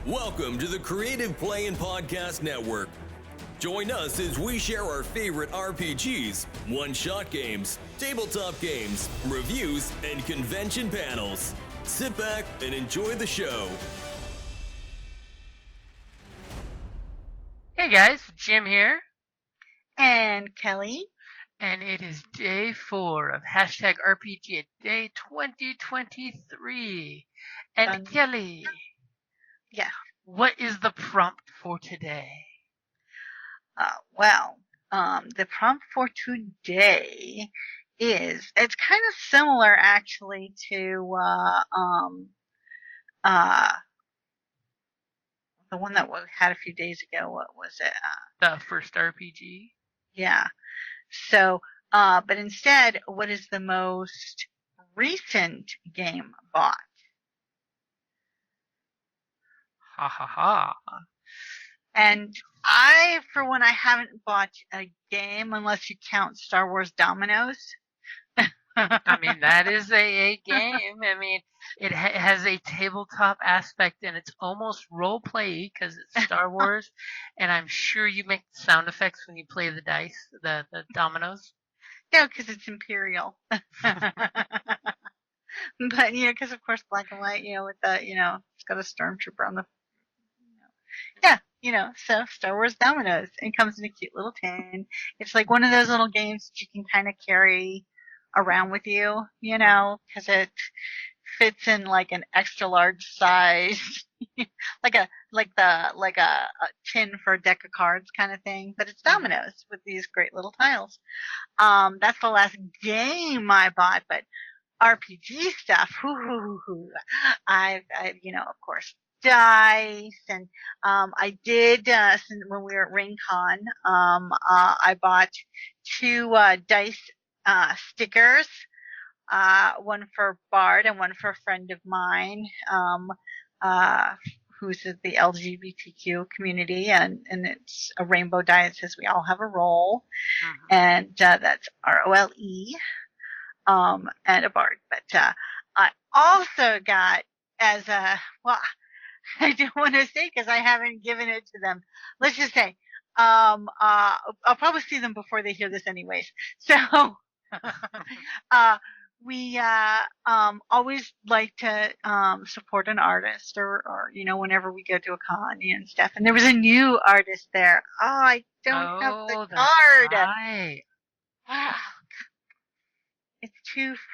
Welcome to the Creative Play and Podcast Network. Join us as we share our favorite RPGs, one-shot games, tabletop games, reviews, and convention panels. Sit back and enjoy the show. Hey guys, Jim here, And Kelly. and it is day 4 of hashtag RPGaDay 2023. And Done. Kelly, Yeah. what is the prompt for today? The prompt for today it's kind of similar actually to the one that we had a few days ago. What was it? The first RPG? Yeah. So, but instead, what is the most recent game bought? Ha ha ha. And for one, I haven't bought a game unless you count Star Wars Dominoes. I mean, that is a game. I mean, it has a tabletop aspect and it's almost role-play because it's Star Wars. And I'm sure you make sound effects when you play the dice, the dominoes. No, because it's Imperial. But, because of course black and white, with the, it's got a stormtrooper on the, so Star Wars Dominoes. It comes in a cute little tin. It's like one of those little games that you can kind of carry around with you, because it fits in like an extra large size, like a tin for a deck of cards kind of thing. But it's dominoes with these great little tiles. That's the last game I bought, but RPG stuff. I've of course, dice, and I did when we were at RainCon. I bought 2 dice stickers, one for Bard and one for a friend of mine, who's in the LGBTQ community, and it's a rainbow die that says we all have a role, and that's ROLE. And a Bard. But I also got I don't want to say because I haven't given it to them. Let's just say, I'll probably see them before they hear this anyways. So, we always like to support an artist or whenever we go to a con and stuff. And there was a new artist there. Oh, I don't have the card. Right.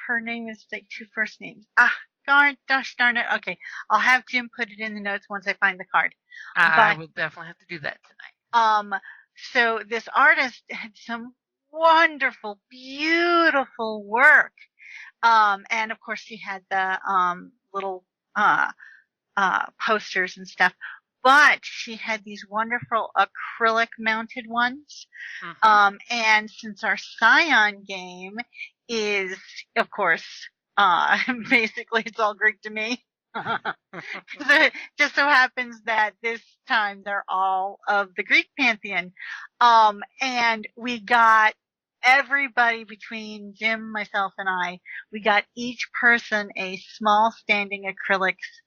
Her name is like 2 first names. Gosh darn it. Okay. I'll have Jim put it in the notes once I find the card. I will definitely have to do that tonight. So this artist had some wonderful, beautiful work. And of course she had the, little, posters and stuff. But she had these wonderful acrylic mounted ones. And since our Scion game is, of course, basically it's all Greek to me. It just so happens that this time they're all of the Greek pantheon. And we got everybody between Jim, myself, and I, we got each person a small standing acrylics,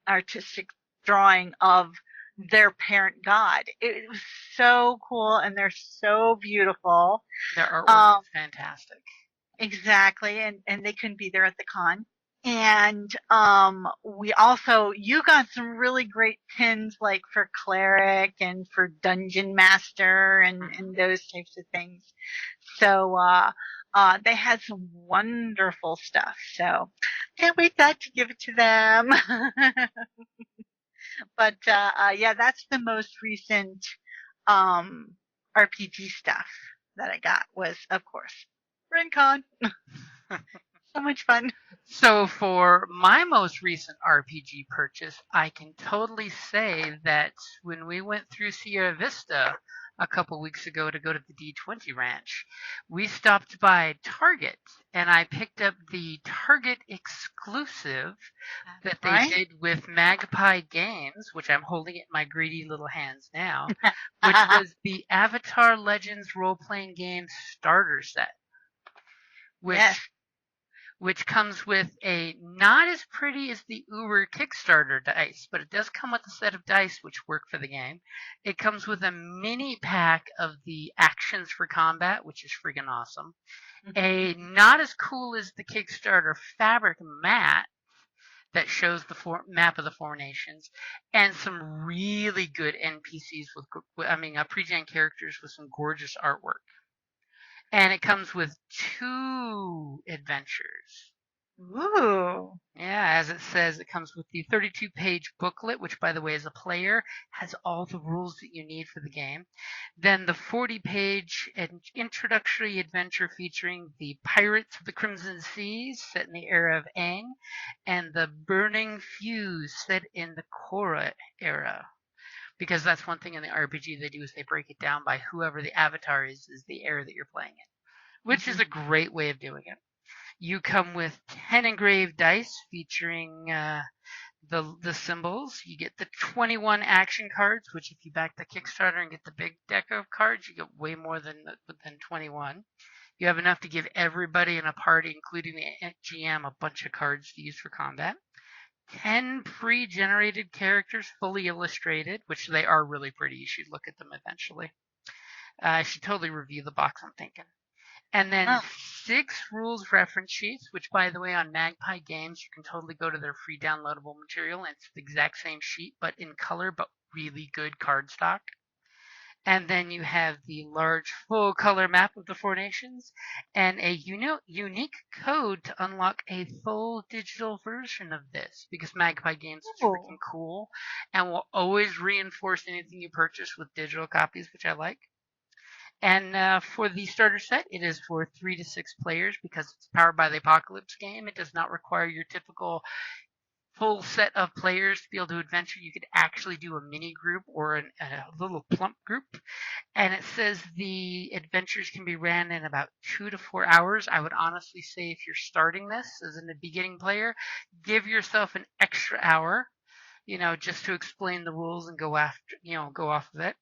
artistic drawing of their parent god. It was so cool, and they're so beautiful. Their artwork is fantastic. Exactly, and they couldn't be there at the con. And you got some really great pins like for cleric and for dungeon master and those types of things. So they had some wonderful stuff. So can't wait to give it to them. But that's the most recent RPG stuff that I got was, of course, RenCon. So much fun. So for my most recent RPG purchase, I can totally say that when we went through Sierra Vista a couple weeks ago to go to the D20 Ranch, we stopped by Target, and I picked up the Target exclusive that they did with Magpie Games, which I'm holding it in my greedy little hands now, which was the Avatar Legends role-playing game starter set, which which comes with a not as pretty as the Uber Kickstarter dice, but it does come with a set of dice which work for the game. It comes with a mini pack of the actions for combat, which is friggin' awesome. A not as cool as the Kickstarter fabric mat that shows the map of the four nations, and some really good NPCs pre-gen characters with some gorgeous artwork. And it comes with 2 adventures. Ooh. Yeah, as it says, it comes with the 32-page booklet, which, by the way, as a player, has all the rules that you need for the game. Then the 40-page introductory adventure featuring the Pirates of the Crimson Seas, set in the era of Aang, and the Burning Fuse, set in the Korra era. Because that's one thing in the RPG they do is they break it down by whoever the avatar is the era that you're playing in, which is a great way of doing it. You come with 10 engraved dice featuring the symbols. You get the 21 action cards, which if you back the Kickstarter and get the big deck of cards, you get way more than 21. You have enough to give everybody in a party, including the GM, a bunch of cards to use for combat. 10 pre-generated characters, fully illustrated, which they are really pretty. You should look at them eventually. I should totally review the box, I'm thinking. And then 6 rules reference sheets, which, by the way, on Magpie Games, you can totally go to their free downloadable material, and it's the exact same sheet, but in color, but really good cardstock. And then you have the large full-color map of the four nations, and a unique code to unlock a full digital version of this, because Magpie Games is freaking cool, and will always reinforce anything you purchase with digital copies, which I like. And for the starter set, it is for 3 to 6 players because it's powered by the Apocalypse game. It does not require your typical full set of players to be able to adventure. You could actually do a mini group or a little plump group. And it says the adventures can be ran in about 2 to 4 hours. I would honestly say if you're starting this as a beginning player, give yourself an extra hour, just to explain the rules and go off of it.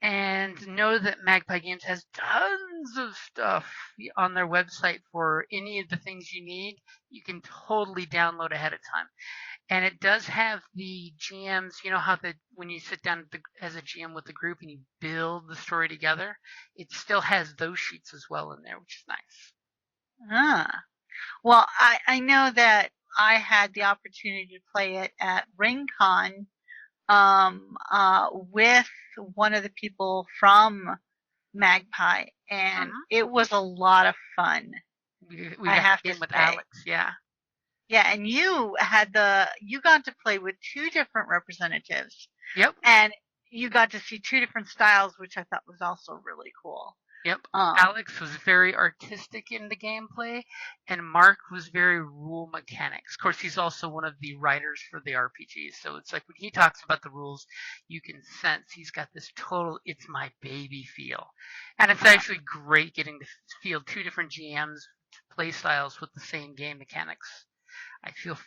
And know that Magpie Games has tons of stuff on their website for any of the things you need. You can totally download ahead of time. And it does have the GMs, how when you sit down as a GM with the group and you build the story together, it still has those sheets as well in there, which is nice. Well, I know that I had the opportunity to play it at RingCon with one of the people from Magpie, and it was a lot of fun. We got to with Alex, yeah. Yeah, and you got to play with 2 different representatives. Yep. And you got to see 2 different styles, which I thought was also really cool. Yep. Alex was very artistic in the gameplay, and Mark was very rule mechanics. Of course, he's also one of the writers for the RPGs, so it's like when he talks about the rules, you can sense he's got this total "it's my baby" feel, and it's actually great getting to field 2 different GMs play styles with the same game mechanics. I feel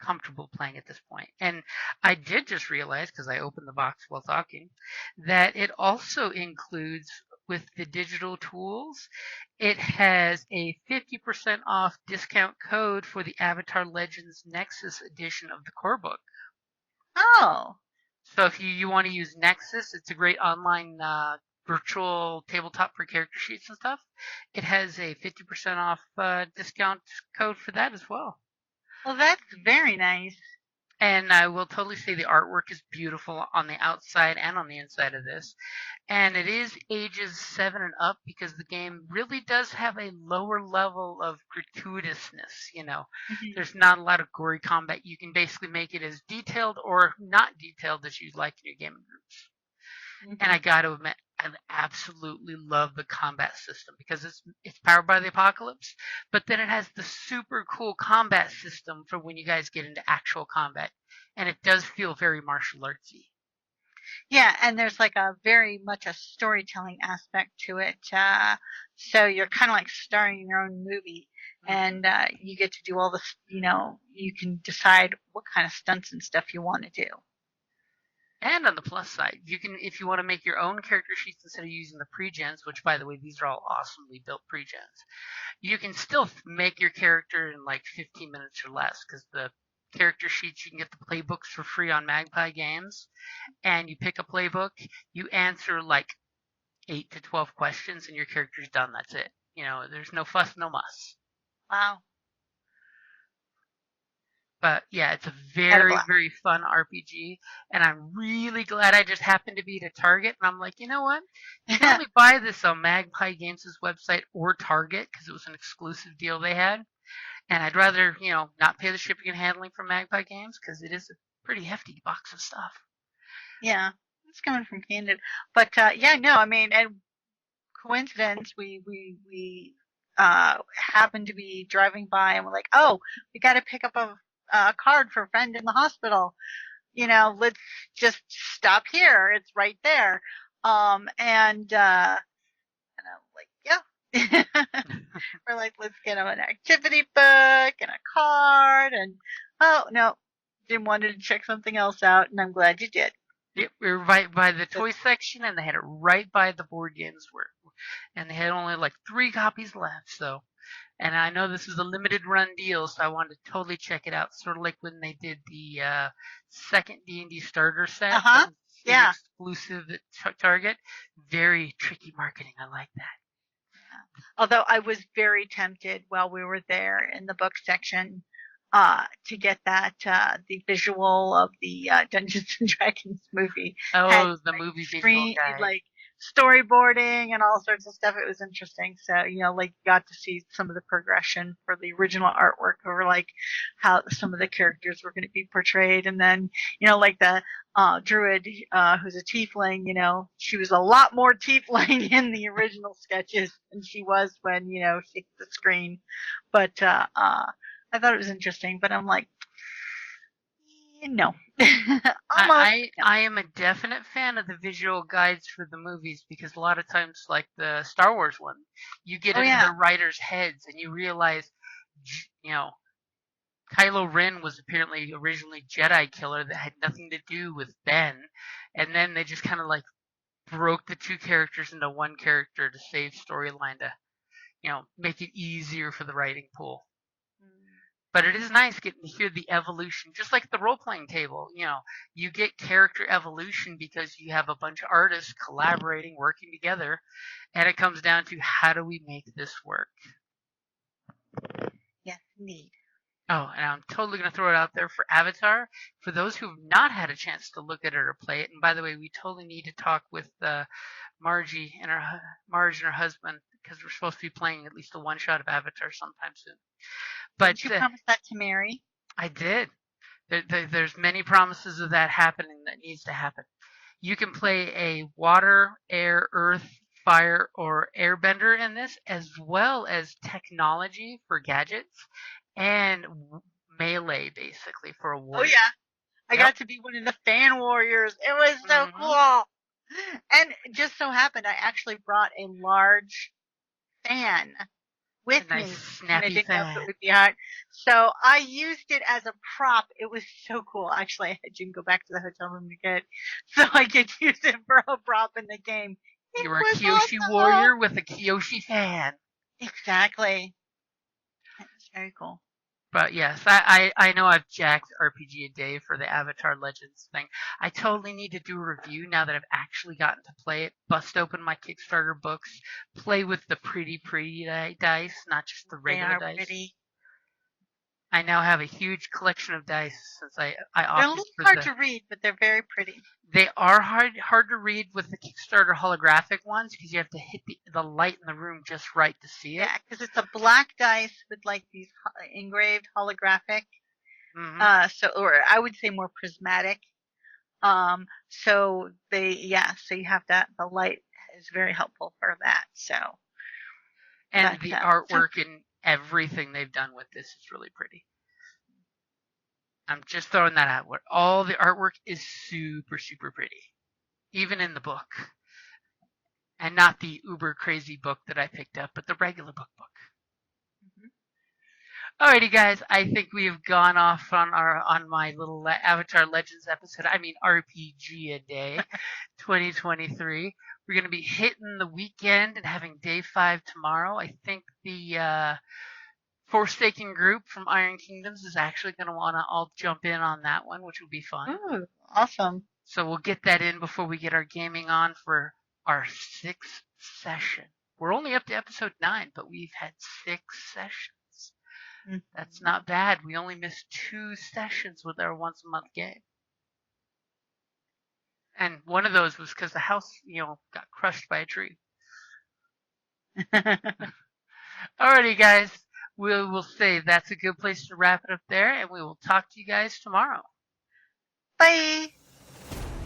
comfortable playing at this point. And I did just realize, because I opened the box while talking, that it also includes, with the digital tools, it has a 50% off discount code for the Avatar Legends Nexus edition of the core book. Oh. So if you want to use Nexus, it's a great online virtual tabletop for character sheets and stuff. It has a 50% off discount code for that as well. Well, that's very nice. And I will totally say the artwork is beautiful on the outside and on the inside of this. And it is ages 7 and up because the game really does have a lower level of gratuitousness, There's not a lot of gory combat. You can basically make it as detailed or not detailed as you'd like in your gaming groups. And I got to admit, I absolutely love the combat system because it's powered by the Apocalypse, but then it has the super cool combat system for when you guys get into actual combat, and it does feel very martial artsy. Yeah, and there's like a very much a storytelling aspect to it. So you're kind of like starring in your own movie, and you get to do all this. You can decide what kind of stunts and stuff you want to do. And on the plus side, you can, if you want to make your own character sheets instead of using the pre-gens, which by the way, these are all awesomely built pre-gens, you can still make your character in like 15 minutes or less because the character sheets, you can get the playbooks for free on Magpie Games, and you pick a playbook, you answer like 8 to 12 questions, and your character's done. That's it. There's no fuss, no muss. Wow. But yeah, it's a Had a very, blast. very fun RPG, and I'm really glad I just happened to be at Target, and I'm like, you know what? You can only buy this on Magpie Games' website or Target because it was an exclusive deal they had, and I'd rather, not pay the shipping and handling from Magpie Games because it is a pretty hefty box of stuff. Yeah, it's coming from Candid. But yeah, no, I mean, and coincidence, we happened to be driving by and we're like, oh, we got to pick up a card for a friend in the hospital. Let's just stop here. It's right there. And I'm like, yeah. We're like, let's get him an activity book and a card. And oh no, Jim wanted to check something else out, and I'm glad you did. Yep, we were right by the toy section, and they had it right by the board games and they had only like 3 copies left. So, and I know this is a limited run deal, so I wanted to totally check it out. Sort of like when they did the second D&D starter set, Uh-huh. Yeah. exclusive at Target. Very tricky marketing. I like that. Although I was very tempted while we were there in the book section to get that the visual of the Dungeons and Dragons movie. Oh, had, the like, movie visual screen, guide. like storyboarding and all sorts of stuff. It was interesting. So, like got to see some of the progression for the original artwork over like how some of the characters were going to be portrayed. And then, like the druid who's a tiefling, she was a lot more tiefling in the original sketches than she was when, she hit the screen. But I thought it was interesting, but I'm like, no. I am a definite fan of the visual guides for the movies because a lot of times, like the Star Wars one, you get into the writers' heads and you realize, Kylo Ren was apparently originally Jedi killer that had nothing to do with Ben, and then they just kind of like broke the 2 characters into one character to save storyline to, make it easier for the writing pool. But it is nice getting to hear the evolution, just like the role-playing table. You get character evolution because you have a bunch of artists collaborating, working together, and it comes down to how do we make this work? Yes, indeed. Oh, and I'm totally going to throw it out there for Avatar. For those who have not had a chance to look at it or play it, and by the way, we totally need to talk with Marge and her husband because we're supposed to be playing at least a one-shot of Avatar sometime soon. But did you promise that to Mary? I did. There's many promises of that happening that needs to happen. You can play a water, air, earth, fire, or airbender in this, as well as technology for gadgets and melee, basically, for a warrior. Oh, yeah. I got to be one of the fan warriors. It was so cool. And it just so happened I actually brought a large fan with me. And I didn't know if it would be hot. So I used it as a prop. It was so cool. Actually, I had Jim go back to the hotel room to get it so I could use it for a prop in the game. You were a Kyoshi warrior with a Kyoshi fan. Exactly. That was very cool. But yes, I know I've jacked RPGaDay for the Avatar Legends thing. I totally need to do a review now that I've actually gotten to play it. Bust open my Kickstarter books, play with the pretty dice, not just the regular dice. Pretty. I now have a huge collection of dice since I opted for they're a little hard to read, but they're very pretty. They are hard to read with the Kickstarter holographic ones because you have to hit the light in the room just right to see it. Yeah, because it's a black dice with like these engraved holographic. Or I would say more prismatic. So you have that. The light is very helpful for that. So. And the artwork and everything they've done with this is really pretty. I'm just throwing that out. All the artwork is super, super pretty. Even in the book. And not the uber crazy book that I picked up, but the regular book. Alrighty, guys. I think we have gone off on my little Avatar Legends episode. I mean RPGaDay 2023. We're gonna be hitting the weekend and having day 5 tomorrow. I think the Forsaken group from Iron Kingdoms is actually gonna wanna all jump in on that one, which will be fun. Ooh, awesome. So we'll get that in before we get our gaming on for our 6th session. We're only up to episode 9, but we've had 6 sessions. That's not bad. We only missed 2 sessions with our once a month game. And one of those was because the house, got crushed by a tree. Alrighty, guys. We'll say that's a good place to wrap it up there, and we will talk to you guys tomorrow. Bye.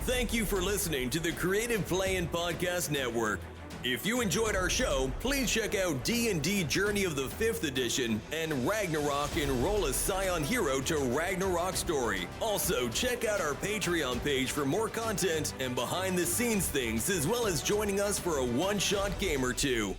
Thank you for listening to the Creative Play-In Podcast Network. If you enjoyed our show, please check out D&D Journey of the 5th Edition and Ragnarok Enroll a Scion Hero to Ragnarok Story. Also, check out our Patreon page for more content and behind-the-scenes things, as well as joining us for a one-shot game or two.